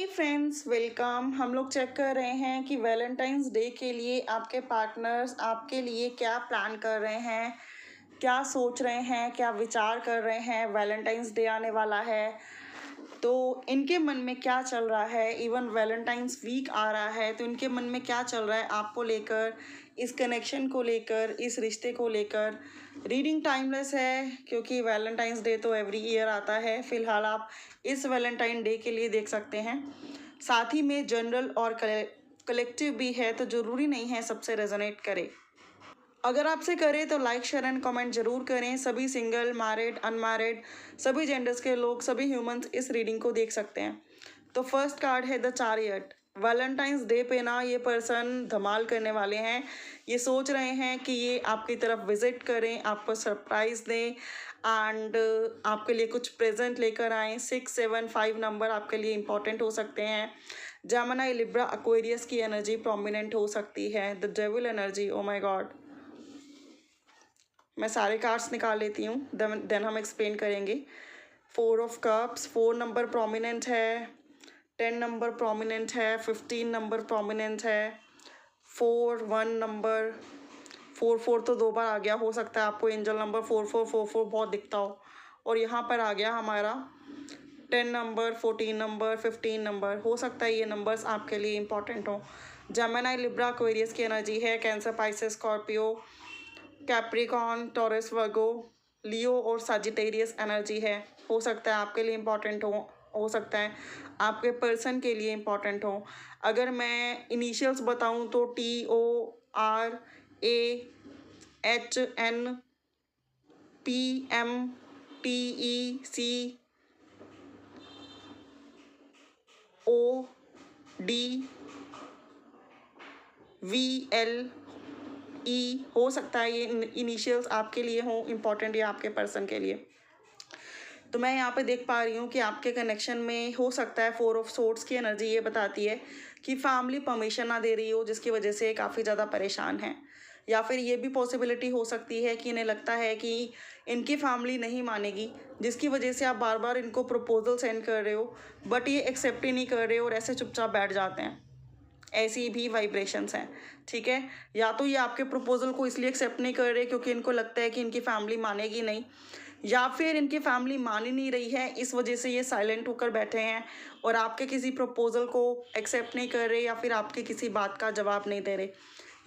Friends welcome. हम लोग check कर रहे हैं कि वैलेंटाइंस डे के लिए आपके पार्टनर्स आपके लिए क्या प्लान कर रहे हैं, क्या सोच रहे हैं, क्या विचार कर रहे हैं। वैलेंटाइंस डे आने वाला है तो इनके मन में क्या चल रहा है। इवन वैलेंटाइंस वीक आ रहा है तो इनके मन में क्या चल रहा है आपको लेकर, इस कनेक्शन को लेकर, इस रिश्ते को लेकर। रीडिंग टाइमलेस है क्योंकि वैलेंटाइंस डे तो एवरी ईयर आता है। फिलहाल आप इस वैलेंटाइन डे के लिए देख सकते हैं। साथ ही में जनरल और कलेक्टिव भी है तो ज़रूरी नहीं है सबसे रेजोनेट करे। अगर आपसे करे तो लाइक शेयर एंड कमेंट जरूर करें। सभी सिंगल, मैरिड, अनमैरिड, सभी जेंडर्स के लोग, सभी ह्यूमंस इस रीडिंग को देख सकते हैं। तो फर्स्ट कार्ड है द चैरियट। वैलेंटाइंस डे पे ना ये पर्सन धमाल करने वाले हैं। ये सोच रहे हैं कि ये आपकी तरफ विजिट करें, आपको सरप्राइज दें एंड आपके लिए कुछ प्रेजेंट लेकर आएँ। 6, 7, 5 नंबर आपके लिए इंपॉर्टेंट हो सकते हैं। जेमिनी, लिब्रा, एक्वेरियस की एनर्जी प्रोमिनेंट हो सकती है। The devil energy, oh my God. मैं सारे कार्ड्स निकाल लेती हूँ, देन हम एक्सप्लेन करेंगे। 4 ऑफ कप्स, 4 नंबर प्रोमिनेंट है, 10 नंबर प्रोमिनेंट है, 15 नंबर प्रोमिनेंट है, 4, 1 नंबर, 4 तो 2 बार आ गया। हो सकता है आपको एंजल नंबर 4444 बहुत दिखता हो और यहाँ पर आ गया हमारा 10 नंबर, 14 नंबर, 15 नंबर। हो सकता है ये नंबर्स आपके लिए इंपॉर्टेंट हो। जेमिनी, लिब्रा, एक्वेरियस की एनर्जी है। Cancer, Pisces, Scorpio, Capricorn, Taurus, Virgo, Leo और सजिटेरियस एनर्जी है। हो सकता है आपके लिए इम्पॉर्टेंट हो सकता है आपके पर्सन के लिए इम्पॉर्टेंट हो। अगर मैं इनिशियल्स बताऊं तो TORAHMPMTECODVL हो सकता है ये इनिशियल्स आपके लिए हों इम्पॉर्टेंट या आपके पर्सन के लिए। तो मैं यहाँ पे देख पा रही हूँ कि आपके कनेक्शन में हो सकता है 4 ऑफ सोर्ड्स की एनर्जी ये बताती है कि फैमिली परमिशन ना दे रही हो, जिसकी वजह से काफ़ी ज़्यादा परेशान हैं। या फिर ये भी पॉसिबिलिटी हो सकती है कि इन्हें लगता है कि इनकी फैमिली नहीं मानेगी, जिसकी वजह से आप बार बार इनको प्रपोजल सेंड कर रहे हो बट ये एक्सेप्ट ही नहीं कर रहे हो और ऐसे चुपचाप बैठ जाते हैं। ऐसी भी वाइब्रेशंस हैं, ठीक है। या तो ये आपके प्रपोजल को इसलिए एक्सेप्ट नहीं कर रहे क्योंकि इनको लगता है कि इनकी फैमिली मानेगी नहीं, या फिर इनकी फैमिली मान ही नहीं रही है, इस वजह से ये साइलेंट होकर बैठे हैं और आपके किसी प्रपोजल को एक्सेप्ट नहीं कर रहे या फिर आपके किसी बात का जवाब नहीं दे रहे।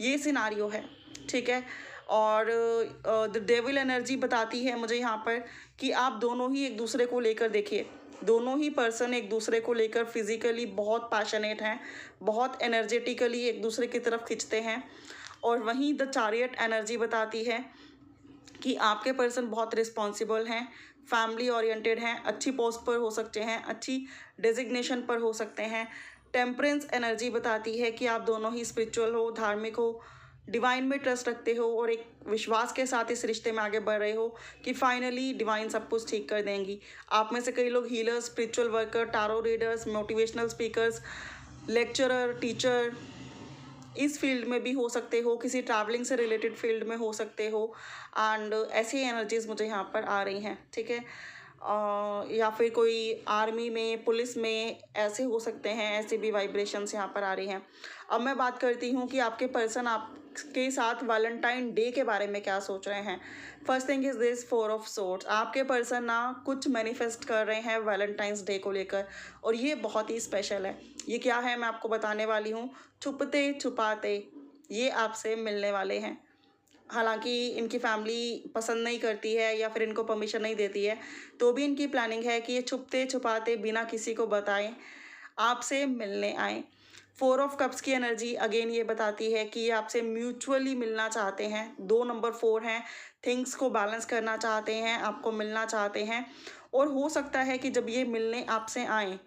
ये सिनारियो है, ठीक है। और द डेविल एनर्जी बताती है मुझे यहाँ पर कि आप दोनों ही एक दूसरे को लेकर देखिए, दोनों ही पर्सन एक दूसरे को लेकर फिजिकली बहुत पैशनेट हैं, बहुत एनर्जेटिकली एक दूसरे की तरफ खींचते हैं। और वहीं द चैरियट एनर्जी बताती है कि आपके पर्सन बहुत रिस्पॉन्सिबल हैं, फैमिली ओरिएंटेड हैं, अच्छी पोस्ट पर हो सकते हैं, अच्छी डेजिग्नेशन पर हो सकते हैं। टेम्परेंस एनर्जी बताती है कि आप दोनों ही स्पिरिचुअल हो, धार्मिक हो, डिवाइन में ट्रस्ट रखते हो और एक विश्वास के साथ इस रिश्ते में आगे बढ़ रहे हो कि फाइनली डिवाइन सब कुछ ठीक कर देंगी। आप में से कई लोग healers, spiritual worker, tarot readers, motivational speakers, lecturer, teacher इस फील्ड में भी हो सकते हो, किसी ट्रैवलिंग से रिलेटेड फील्ड में हो सकते हो एंड ऐसी एनर्जीज मुझे यहाँ पर आ रही हैं, ठीक है। या फिर कोई आर्मी में, पुलिस में ऐसे हो सकते हैं, ऐसे भी वाइब्रेशंस यहाँ पर आ रही हैं। अब मैं बात करती हूँ कि आपके पर्सन आपके साथ वैलेंटाइन डे के बारे में क्या सोच रहे हैं। First thing is this 4 of swords. आपके पर्सन ना कुछ मैनिफेस्ट कर रहे हैं वैलेंटाइंस डे को लेकर और ये बहुत ही स्पेशल है। ये क्या है मैं आपको बताने वाली हूँ। छुपते छुपाते ये आपसे मिलने वाले हैं। हालांकि इनकी फैमिली पसंद नहीं करती है या फिर इनको परमिशन नहीं देती है, तो भी इनकी प्लानिंग है कि ये छुपते छुपाते बिना किसी को बताएं आपसे मिलने आए। 4 ऑफ कप्स की एनर्जी अगेन ये बताती है कि ये आपसे म्यूचुअली मिलना चाहते हैं। 2 नंबर 4 हैं, थिंग्स को बैलेंस करना चाहते हैं, आपको मिलना चाहते हैं। और हो सकता है कि जब ये मिलने आपसे आए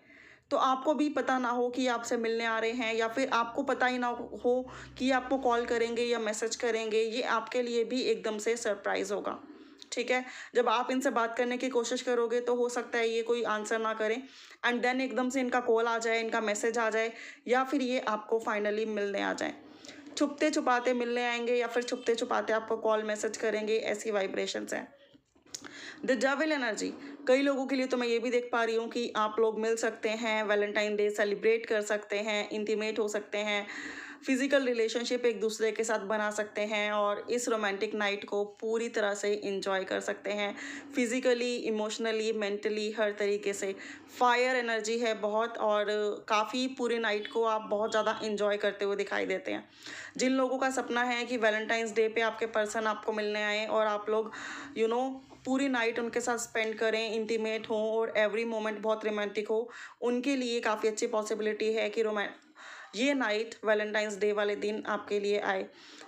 तो आपको भी पता ना हो कि आपसे मिलने आ रहे हैं, या फिर आपको पता ही ना हो कि आपको कॉल करेंगे या मैसेज करेंगे। ये आपके लिए भी एकदम से सरप्राइज़ होगा, ठीक है। जब आप इनसे बात करने की कोशिश करोगे तो हो सकता है ये कोई आंसर ना करें एंड देन एकदम से इनका कॉल आ जाए, इनका मैसेज आ जाए, या फिर ये आपको फाइनली मिलने आ जाए। छुपते छुपाते मिलने आएंगे या फिर छुपते छुपाते आपको कॉल मैसेज करेंगे, ऐसी वाइब्रेशंस हैं। द डेविल एनर्जी, कई लोगों के लिए तो मैं ये भी देख पा रही हूँ कि आप लोग मिल सकते हैं, वैलेंटाइन डे सेलिब्रेट कर सकते हैं, इंटीमेट हो सकते हैं, फिजिकल रिलेशनशिप एक दूसरे के साथ बना सकते हैं और इस रोमांटिक नाइट को पूरी तरह से इंजॉय कर सकते हैं, फिजिकली, इमोशनली, मेंटली, हर तरीके से। फायर एनर्जी है बहुत, और काफ़ी पूरी नाइट को आप बहुत ज़्यादा इंजॉय करते हुए दिखाई देते हैं। जिन लोगों का सपना है कि वैलेंटाइंस डे पे आपके पर्सन आपको मिलने आए और आप लोग पूरी नाइट उनके साथ स्पेंड करें, इंटीमेट हो और एवरी मोमेंट बहुत रोमांटिक हो, उनके लिए काफ़ी अच्छी पॉसिबिलिटी है कि ये नाइट वैलेंटाइंस डे वाले दिन आपके लिए आए।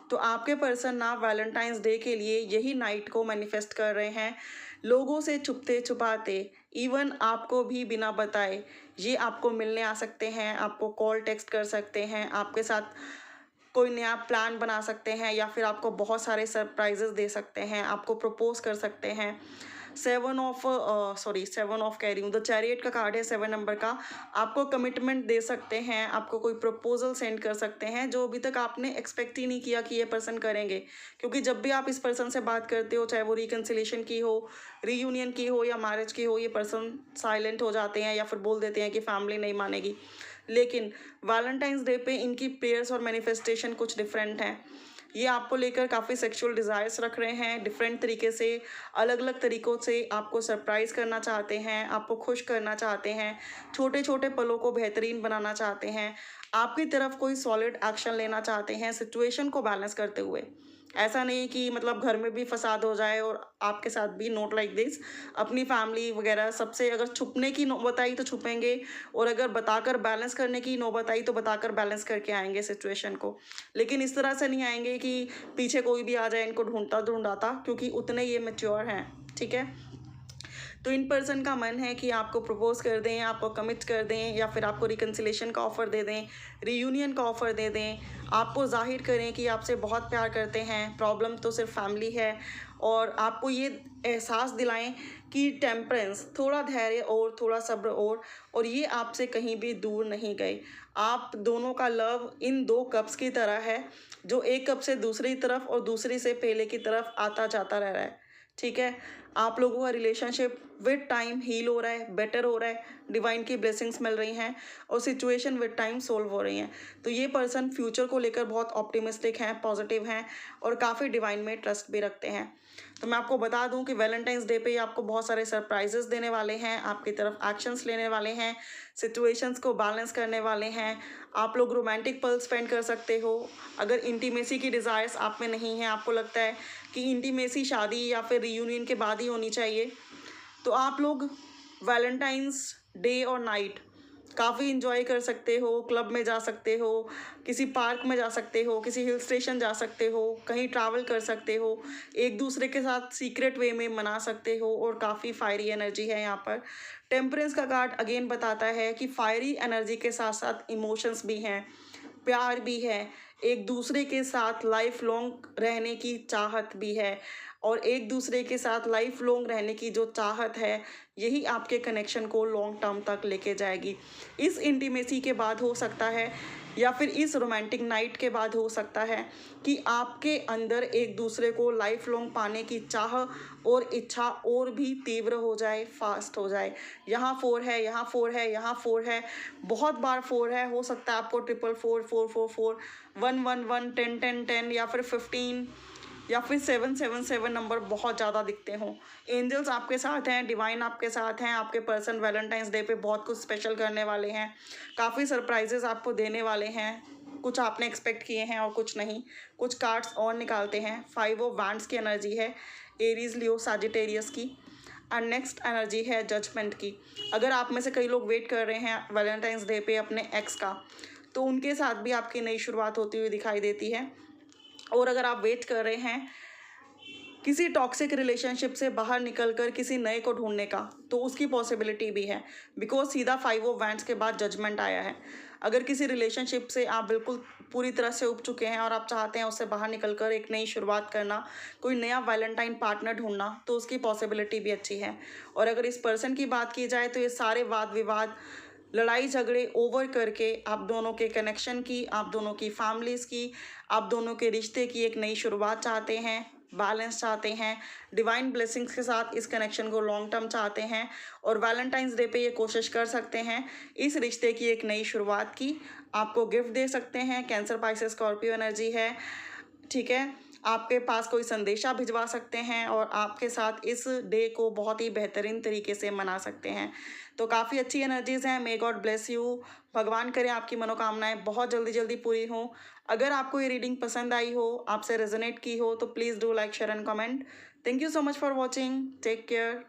तो आपके पर्सन ना वैलेंटाइंस डे के लिए यही नाइट को मैनिफेस्ट कर रहे हैं, लोगों से छुपते छुपाते, इवन आपको भी बिना बताए ये आपको मिलने आ सकते हैं, आपको कॉल टेक्स्ट कर सकते हैं, आपके साथ कोई नया प्लान बना सकते हैं, या फिर आपको बहुत सारे सरप्राइजेस दे सकते हैं, आपको प्रपोज कर सकते हैं। सेवन ऑफ कह रही हूँ, द चैरियट का कार्ड है 7 नंबर का। आपको कमिटमेंट दे सकते हैं, आपको कोई प्रपोजल सेंड कर सकते हैं जो अभी तक आपने एक्सपेक्ट ही नहीं किया कि ये पर्सन करेंगे। क्योंकि जब भी आप इस पर्सन से बात करते हो, चाहे वो रिकन्सिलेशन की हो, रीयूनियन की हो या मैरिज की हो, ये पर्सन साइलेंट हो जाते हैं या फिर बोल देते हैं कि फैमिली नहीं मानेगी। लेकिन वैलेंटाइंस डे पे इनकी प्रेयर्स और मैनिफेस्टेशन कुछ डिफरेंट हैं। ये आपको लेकर काफ़ी सेक्सुअल डिज़ायर्स रख रहे हैं, डिफरेंट तरीके से, अलग अलग तरीक़ों से आपको सरप्राइज़ करना चाहते हैं, आपको खुश करना चाहते हैं, छोटे छोटे पलों को बेहतरीन बनाना चाहते हैं, आपकी तरफ कोई सॉलिड एक्शन लेना चाहते हैं सिचुएशन को बैलेंस करते हुए। ऐसा नहीं कि मतलब घर में भी फसाद हो जाए और आपके साथ भी, नोट लाइक दिस। अपनी फैमिली वगैरह सबसे अगर छुपने की नौबत आई तो छुपेंगे, और अगर बताकर बैलेंस करने की नौबत आई तो बताकर बैलेंस करके आएंगे सिचुएशन को। लेकिन इस तरह से नहीं आएंगे कि पीछे कोई भी आ जाए इनको ढूंढता ढूंढाता, क्योंकि उतने ये मैच्योर हैं। ठीक है, तो इन पर्सन का मन है कि आपको प्रपोज कर दें, आपको कमिट कर दें, या फिर आपको रिकन्सिलेशन का ऑफ़र दे दें, रीयूनियन का ऑफ़र दे दें, आपको जाहिर करें कि आपसे बहुत प्यार करते हैं, प्रॉब्लम तो सिर्फ फैमिली है, और आपको ये एहसास दिलाएं कि टेम्परेंस, थोड़ा धैर्य और थोड़ा सब्र, और ये आपसे कहीं भी दूर नहीं गए। आप दोनों का लव इन 2 कप्स की तरह है, जो एक कप से दूसरी तरफ और दूसरी से पहले की तरफ आता जाता रह रहा है। ठीक है, आप लोगों का रिलेशनशिप विद टाइम हील हो रहा है, बेटर हो रहा है, डिवाइन की ब्लेसिंग्स मिल रही हैं, और सिचुएशन विद टाइम सोल्व हो रही हैं। तो ये पर्सन फ्यूचर को लेकर बहुत ऑप्टिमिस्टिक हैं, पॉजिटिव हैं, और काफ़ी डिवाइन में ट्रस्ट भी रखते हैं। तो मैं आपको बता दूं कि वैलेंटाइंस डे पे आपको बहुत सारे सरप्राइजेस देने वाले हैं, आपकी तरफ एक्शंस लेने वाले हैं, सिचुएशंस को बैलेंस करने वाले हैं। आप लोग रोमांटिक पल स्पेंड कर सकते हो। अगर इंटीमेसी की डिज़ायर्स आप में नहीं है, आपको लगता है कि इंटीमेसी शादी या फिर रियूनियन के बाद ही होनी चाहिए, तो आप लोग वैलेंटाइंस डे और नाइट काफ़ी इंजॉय कर सकते हो। क्लब में जा सकते हो, किसी पार्क में जा सकते हो, किसी हिल स्टेशन जा सकते हो, कहीं ट्रैवल कर सकते हो, एक दूसरे के साथ सीक्रेट वे में मना सकते हो, और काफ़ी फायरी एनर्जी है यहाँ पर। टेम्परेंस का कार्ड अगेन बताता है कि फायरी एनर्जी के साथ साथ इमोशंस भी हैं, प्यार भी है, एक दूसरे के साथ लाइफ लॉन्ग रहने की चाहत भी है, और एक दूसरे के साथ लाइफ लॉन्ग रहने की जो चाहत है, यही आपके कनेक्शन को लॉन्ग टर्म तक लेके जाएगी। इस इंटीमेसी के बाद हो सकता है, या फिर इस रोमांटिक नाइट के बाद हो सकता है कि आपके अंदर एक दूसरे को लाइफ लॉन्ग पाने की चाह और इच्छा और भी तीव्र हो जाए, फास्ट हो जाए। यहाँ 4 है, यहाँ 4 है, यहाँ 4 है, बहुत बार 4 है। हो सकता है आपको 444, 444, 111, 10 10 10 या फिर 15 या फिर 777 नंबर बहुत ज़्यादा दिखते हों। एंजल्स आपके साथ हैं, डिवाइन आपके साथ हैं। आपके पर्सन वैलेंटाइंस डे पे बहुत कुछ स्पेशल करने वाले हैं, काफ़ी सरप्राइजेस आपको देने वाले हैं। कुछ आपने एक्सपेक्ट किए हैं और कुछ नहीं। कुछ कार्ड्स और निकालते हैं। 5 ऑफ वैंड्स की एनर्जी है, एरीज, लियो, सजिटेरियस की। एंड नेक्स्ट एनर्जी है जजमेंट की। अगर आप में से कई लोग वेट कर रहे हैं वैलेंटाइंस डे पे अपने एक्स का, तो उनके साथ भी आपकी नई शुरुआत होती हुई दिखाई देती है। और अगर आप वेट कर रहे हैं किसी टॉक्सिक रिलेशनशिप से बाहर निकलकर किसी नए को ढूंढने का, तो उसकी पॉसिबिलिटी भी है, बिकॉज सीधा 5 ऑफ वैंड्स के बाद जजमेंट आया है। अगर किसी रिलेशनशिप से आप बिल्कुल पूरी तरह से उब चुके हैं और आप चाहते हैं उससे बाहर निकलकर एक नई शुरुआत करना, कोई नया वैलेंटाइन पार्टनर ढूंढना, तो उसकी पॉसिबिलिटी भी अच्छी है। और अगर इस पर्सन की बात की जाए तो ये सारे वाद विवाद, लड़ाई झगड़े ओवर करके आप दोनों के कनेक्शन की, आप दोनों की फैमिलीज़ की, आप दोनों के रिश्ते की एक नई शुरुआत चाहते हैं। बैलेंस चाहते हैं, डिवाइन ब्लेसिंग्स के साथ इस कनेक्शन को लॉन्ग टर्म चाहते हैं और वैलेंटाइंस डे पे ये कोशिश कर सकते हैं इस रिश्ते की एक नई शुरुआत की। आपको गिफ्ट दे सकते हैं। कैंसर, पाइसेस, स्कॉर्पियो एनर्जी है, ठीक है। आपके पास कोई संदेशा भिजवा सकते हैं और आपके साथ इस डे को बहुत ही बेहतरीन तरीके से मना सकते हैं। तो काफ़ी अच्छी एनर्जीज़ हैं। May God bless you. भगवान करे आपकी मनोकामनाएं बहुत जल्दी जल्दी पूरी हों। अगर आपको ये रीडिंग पसंद आई हो, आपसे रेजोनेट की हो, तो please do like, share and comment. Thank you so much for watching. Take care.